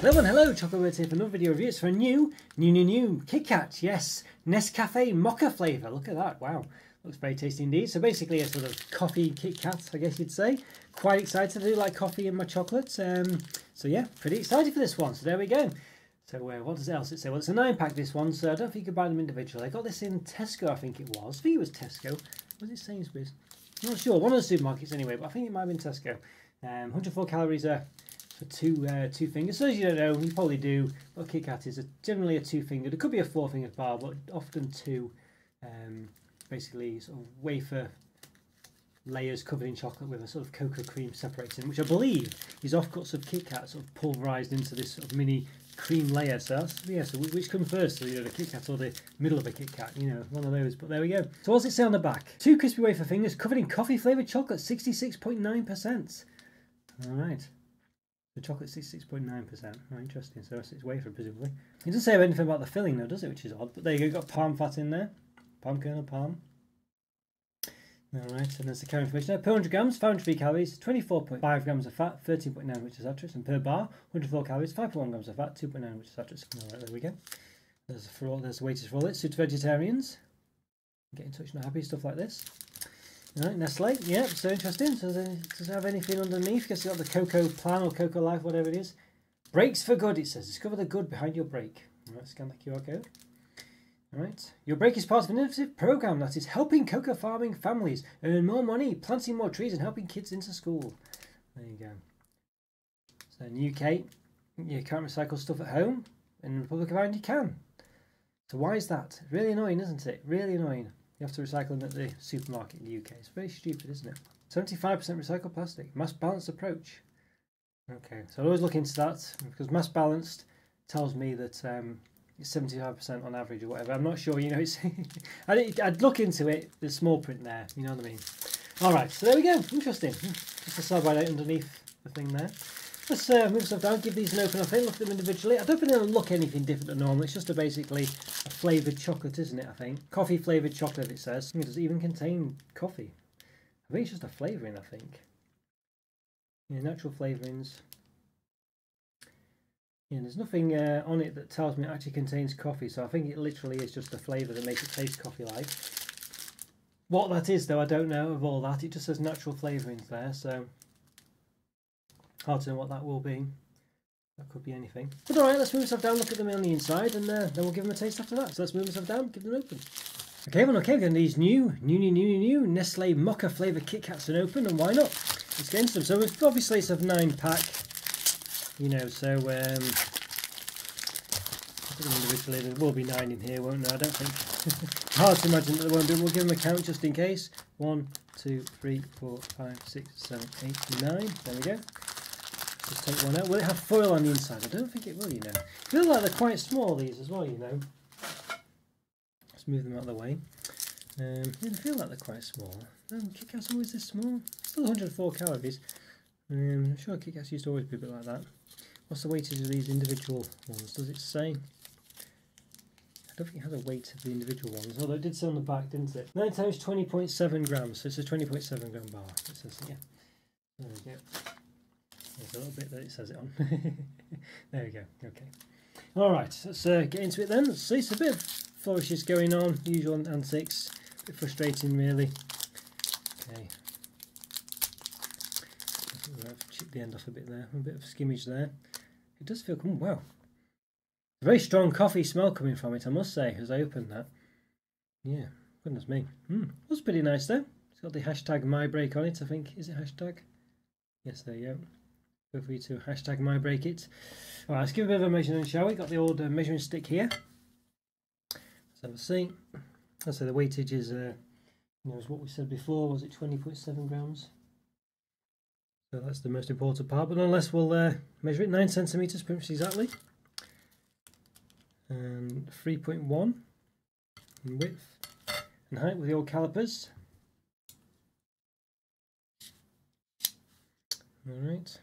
Hello, Chocolate Bird here for another video review. It's for a new Kit Kat. Yes, Nescafe Mocha flavour. Look at that, wow. Looks very tasty indeed. So basically a sort of coffee Kit Kat, I guess you'd say. Quite excited. I do like coffee in my chocolates. So yeah, pretty excited for this one. So there we go. So what does else it say? Well, it's a 9-pack this one, so I don't think you could buy them individually. I got this in Tesco, I think it was. I think it was Tesco. Was it Sainsbury's? I'm not sure. One of the supermarkets anyway, but I think it might have been Tesco. 104 calories for two fingers. So as you don't know, you probably do, but Kit Kat is generally a 2-fingered. It could be a 4-fingered bar, but often two. Basically sort of wafer layers covered in chocolate with a sort of cocoa cream separating, which I believe is offcuts of Kit Kat sort of pulverised into this sort of mini cream layer. So that's, yeah, so which comes first, so, you know, the Kit Kat or the middle of a Kit Kat, you know, one of those. But there we go. So what's it say on the back? 2 crispy wafer fingers covered in coffee flavoured chocolate, 66.9%. Alright. The chocolate 66.9%. Oh, interesting. So it's wafer, presumably. It doesn't say anything about the filling though, does it? Which is odd. But there you go, you've got palm fat in there. Palm kernel, palm. Alright, and there's the calorie information there. Per 100 grams, 503 calories, 24.5 grams of fat, 13.9 which is saturates, and per bar, 104 calories, 5.1 grams of fat, 2.9 which is saturates. Alright, there we go. There's the weightage for all it. Suits vegetarians. Get in touch, not happy, stuff like this. Alright, Nestle, yep, so interesting. So does it have anything underneath? Guess it's got the Cocoa Plan or Cocoa Life, whatever it is. Brakes for good, it says. Discover the good behind your brake. Alright, scan the QR code. Alright, your brake is part of an innovative program that is helping cocoa farming families earn more money, planting more trees and helping kids into school. There you go. So in the UK, you can't recycle stuff at home. In the Republic of Ireland, you can. So why is that? Really annoying, isn't it? Really annoying. You have to recycle them at the supermarket in the UK. It's very stupid, isn't it? 75% recycled plastic. Mass balanced approach. Okay, so I'll always look into that, because mass balanced tells me that it's 75% on average or whatever. I'm not sure, you know, it's I'd look into it, the small print there, you know what I mean. Alright, so there we go, interesting. Just a side by underneath the thing there. Let's move stuff down, give these an open, I think, look at them individually. I don't think they'll look anything different than normal. It's just basically a flavoured chocolate, isn't it, I think? Coffee flavoured chocolate, it says. It does it even contain coffee? I think it's just a flavouring, I think. Yeah, natural flavourings. Yeah, there's nothing on it that tells me it actually contains coffee, so I think it literally is just a flavour that makes it taste coffee-like. What that is, though, I don't know of all that. It just says natural flavourings there, so hard to know what that will be. That could be anything. But alright, let's move stuff down, look at them on the inside, and then we'll give them a taste after that. So let's move stuff down, give them an open. Okay, well, okay, then these new Nestle Mocha flavour Kit Kats are open, and why not? Let's get into them. So we've obviously it's a 9-pack, you know, so individually there will be 9 in here, won't there? I don't think. Hard to imagine that there won't be. We'll give them a count just in case. 1, 2, 3, 4, 5, 6, 7, 8, 9. There we go. Just take one out. Will it have foil on the inside? I don't think it will, you know. I feel like they're quite small, these as well, you know. Let's move them out of the way. Yeah, I feel like they're quite small. Kit Kat's always this small. Still 104 calories. I'm sure Kit Kats used to always be a bit like that. What's the weightage of these individual ones? Does it say? I don't think it has a weight of the individual ones, although it did say on the back, didn't it? 9 times 20.7 grams, so it's a 20.7 gram bar. It says, yeah. There we go. There's a little bit that it says it on. There we go, okay. Alright, let's get into it then. Let's see, it's a bit of flourishes going on, usual antics. A bit frustrating, really. Okay. I've chipped the end off a bit there, a bit of skimmage there. It does feel, oh wow. A very strong coffee smell coming from it, I must say, as I opened that. Yeah, goodness me. That's pretty nice though. It's got the hashtag MyBreak on it, I think. Is it hashtag? Yes, there you go. Feel free to hashtag MyBreakIt. Alright, let's give a bit of a measurement, shall we? Got the old measuring stick here. Let's have a see. So the weightage is, you know, as what we said before, was it 20.7 grams? So that's the most important part, but nonetheless we'll measure it, 9 centimetres pretty much exactly. And 3.1 in width and height with the old calipers. Alright.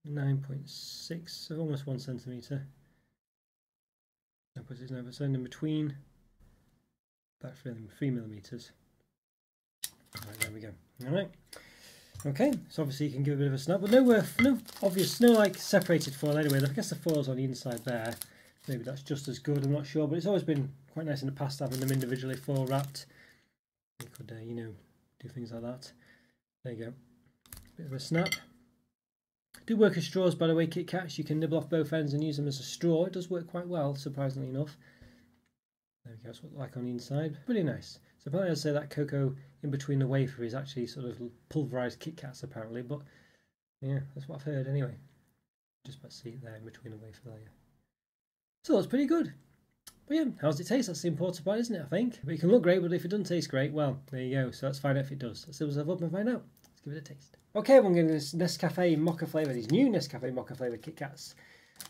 9.6, so almost 1 centimetre. That puts it over, so in between, about 3 millimetres. Alright, there we go. Alright. Okay, so obviously you can give a bit of a snap, but no obvious, no like separated foil anyway. I guess the foil's on the inside there. Maybe that's just as good, I'm not sure, but it's always been quite nice in the past having them individually foil wrapped. You could, you know, do things like that. There you go. Bit of a snap. Do work as straws, by the way, Kit Kats. You can nibble off both ends and use them as a straw. It does work quite well, surprisingly enough. There we go, that's what it's like on the inside. Pretty nice. So apparently I'd say that cocoa in between the wafer is actually sort of pulverised Kit Kats apparently, but yeah, that's what I've heard anyway. Just about to see it there in between the wafer there. So that's pretty good. But yeah, how does it taste? That's the important part, isn't it, I think? But it can look great, but if it doesn't taste great, well, there you go. So let's find out if it does. Let's see what's up and find out. Let's give it a taste. Okay, I'm going to give this Nescafe Mocha flavour, these new Nescafe Mocha flavour Kit Kats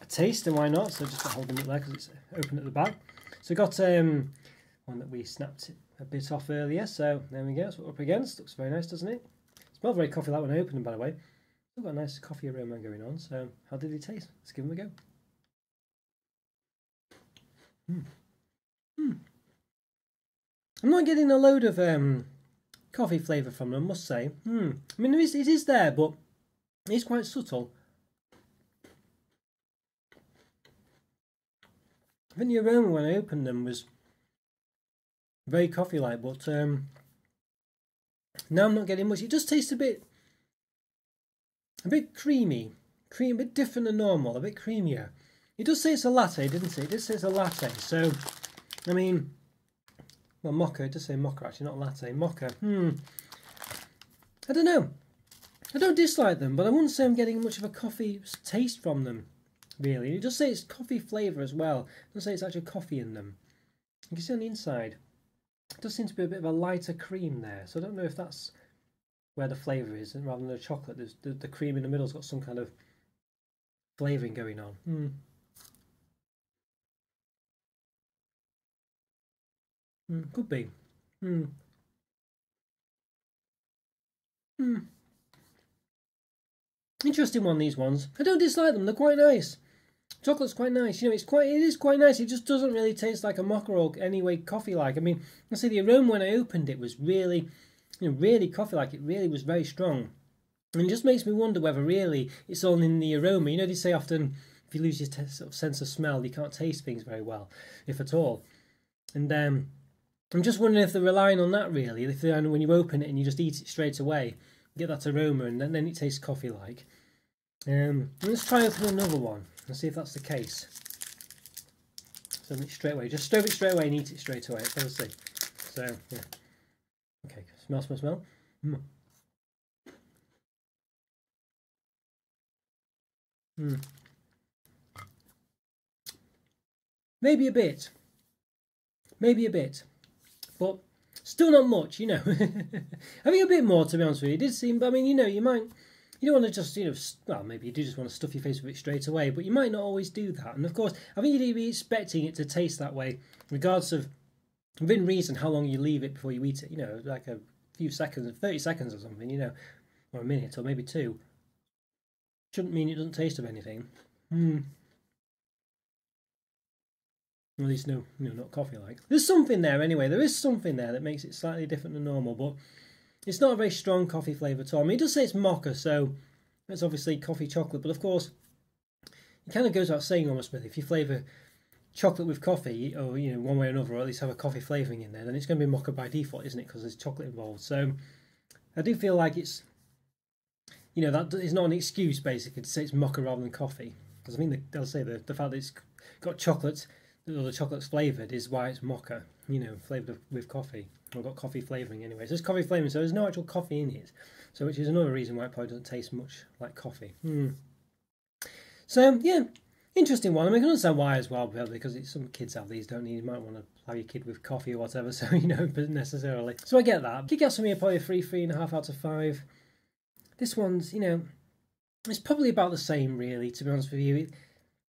a taste, and why not? So just hold them up there because it's open at the back. So got one that we snapped a bit off earlier, so there we go, that's what we're up against. Looks very nice, doesn't it? Smells very coffee-like when I open them, by the way. Still got a nice coffee aroma going on, so how did it taste? Let's give them a go. I'm not getting a load of coffee flavour from them, I must say. I mean, it is there, but it's quite subtle. I think the aroma when I opened them was very coffee-like, but now I'm not getting much. It does taste a bit creamy, a bit different than normal, a bit creamier. It does say it's a latte, didn't it? It did say it's a latte, so I mean, well, mocha. It does say mocha actually, not latte. Mocha. I don't know. I don't dislike them, but I wouldn't say I'm getting much of a coffee taste from them. Really, it does say it's coffee flavour as well. It does say it's actually coffee in them. You can see on the inside, it does seem to be a bit of a lighter cream there. So I don't know if that's where the flavour is, and rather than the chocolate, there's the cream in the middle's got some kind of flavouring going on. Could be. Interesting one, these ones. I don't dislike them, they're quite nice. Chocolate's quite nice, you know, it is quite nice. It just doesn't really taste like a mocha or anyway coffee-like. I mean, I say the aroma when I opened it was really, you know, really coffee-like. It really was very strong. And it just makes me wonder whether really it's all in the aroma. You know, they say often if you lose your sort of sense of smell, you can't taste things very well, if at all. And I'm just wondering if they're relying on that really. If when you open it and you just eat it straight away, get that aroma, and then it tastes coffee-like. Let's try opening another one and see if that's the case. So straight away, just stir it straight away and eat it straight away. Let's see. So yeah. Okay, smell. Maybe a bit, but still not much, you know. I think a bit more, to be honest with you. It did seem, but I mean, you know, you don't want to just, you know, well, maybe you do just want to stuff your face with it straight away, but you might not always do that. And of course, I think you'd be expecting it to taste that way, regardless of, within reason, how long you leave it before you eat it. You know, like a few seconds, 30 seconds or something, you know, or a minute, or maybe 2. Shouldn't mean it doesn't taste of anything. At least no, not coffee-like. There's something there anyway. There is something there that makes it slightly different than normal, but it's not a very strong coffee flavour at all. I mean, it does say it's mocha, so it's obviously coffee chocolate, but of course, it kind of goes without saying almost, really. If you flavour chocolate with coffee, or, you know, one way or another, or at least have a coffee flavouring in there, then it's going to be mocha by default, isn't it? Because there's chocolate involved. So I do feel like it's, you know, that is not an excuse, basically, to say it's mocha rather than coffee. Because I mean, they'll say the fact that it's got chocolate, or the chocolate's flavoured, is why it's mocha, you know, flavoured with coffee. Or got coffee flavouring anyway. So it's coffee flavouring, so there's no actual coffee in it. So which is another reason why it probably doesn't taste much like coffee. So, yeah, interesting one. I mean, I can understand why as well, because some kids have these, don't you? You might want to have your kid with coffee or whatever, so, you know, but necessarily. So I get that. Kit Kats for me are probably a 3.5 out of 5. This one's, you know, it's probably about the same, really, to be honest with you.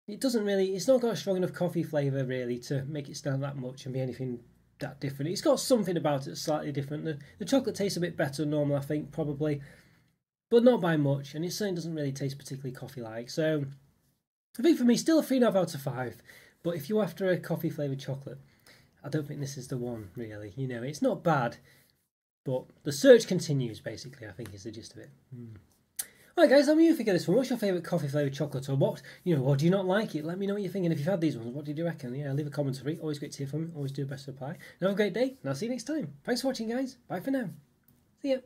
It doesn't really, it's not got a strong enough coffee flavour, really, to make it stand that much and be anything that different. It's got something about it that's slightly different. The chocolate tastes a bit better than normal, I think, probably, but not by much, and it certainly doesn't really taste particularly coffee-like. So I think for me, still a 3.5 out of 5, but if you're after a coffee-flavoured chocolate, I don't think this is the one, really. You know, it's not bad, But the search continues, basically, I think is the gist of it. Alright guys, let me know if you get this one. What's your favourite coffee flavoured chocolate, or what, what do you not like it? Let me know what you think, and if you've had these ones, what did you reckon? Yeah, leave a comment for me. Always great to hear from you. Always do the best to reply. And have a great day, and I'll see you next time. Thanks for watching, guys. Bye for now. See ya.